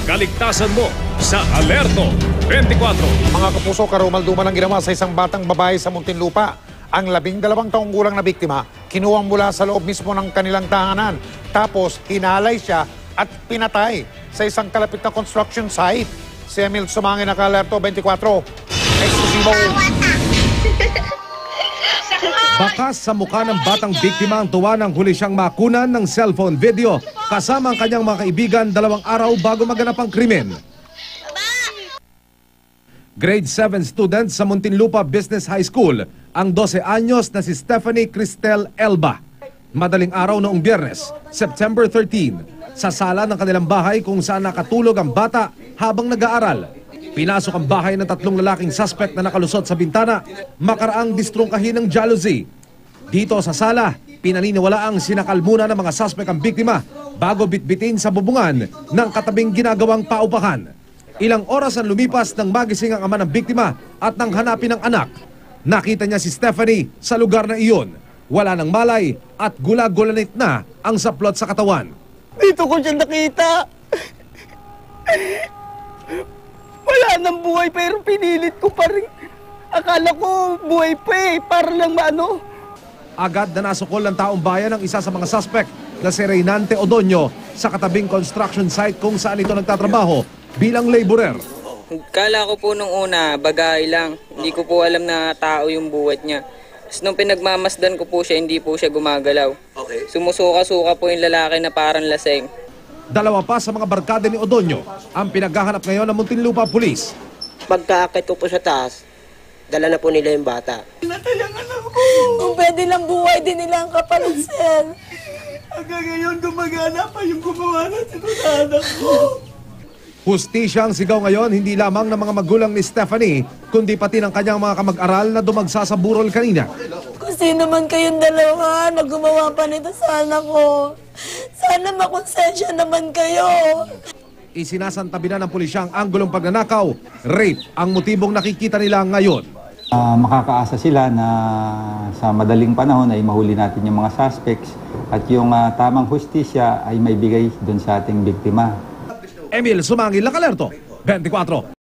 kaligtasan mo sa Alerto 24. Mga kapuso, karumalduman ang ginawa sa isang batang babae sa Muntinlupa. Ang 12 taong gulang na biktima, kinuha mula sa loob mismo ng kanilang tahanan. Tapos, hinalay siya at pinatay sa isang kalapit na construction site. Si Emil Sumangin, Alerto 24. Eksklusibo. Bakas sa mukha ng batang biktima ang tuwa ng huli siyang makunan ng cellphone video kasama ang kanyang mga kaibigan 2 araw bago maganap ang krimen. Grade 7 student sa Muntinlupa Business High School ang 12 anyos na si Stephanie Cristel Elba. Madaling araw noong Biyernes, September 13, sa sala ng kanilang bahay kung saan nakatulog ang bata habang nag-aaral. Pinasok ang bahay ng 3 lalaking suspect na nakalusot sa bintana, makaraang distrungkahin ng jealousy. Dito sa sala, pinaniniwala ang sinakal muna ng mga suspect ang biktima bago bitbitin sa bubungan ng katabing ginagawang paupahan. Ilang oras ang lumipas nang magising ang ama ng biktima at nang hanapin ang anak. Nakita niya si Stephanie sa lugar na iyon. Wala nang malay at gulag-gulanit na ang saplot sa katawan. Dito ko siya nakita. Wala nang buhay pero pinilit ko pa rin. Akala ko buhay pa eh, para lang maano. Agad na nasukol ng taong bayan ang isa sa mga suspect na si Reynante Odoño sa katabing construction site kung saan ito nagtatrabaho bilang laborer. Kala ko po nung una, bagay lang. Hindi ko po alam na tao yung buhat niya. Tapos nung pinagmamasdan ko po siya, hindi po siya gumagalaw. Okay. Sumusuka-suka po yung lalaki na parang laseng. 2 pa sa mga barkada ni Odoño ang pinaghahanap ngayon ng Muntinlupa Police. Pagkaakit ko po sa taas, dala na po nila yung bata. Pinatay ang anak ko. Kung pwede lang buhay din nila ang kapalit, sir. Hanggang ngayon gumagana pa yung gumawa natin sa anak ko. Hustisya ang sigaw ngayon hindi lamang ng mga magulang ni Stephanie, kundi pati ng kanyang mga kamag-aral na dumagsa sa burol kanina. Kung sino man kayong dalawa na gumawa pa nito sa anak ko, sana makonsensya naman kayo. Isinasantabi na ng pulisya ang anggulong pagnanakaw, rape ang motibong nakikita nila ngayon. Makakaasa sila na sa madaling panahon ay mahuli natin yung mga suspects at yung tamang hustisya ay may bigay doon sa ating biktima. Emil Sumangin, Alerto 24.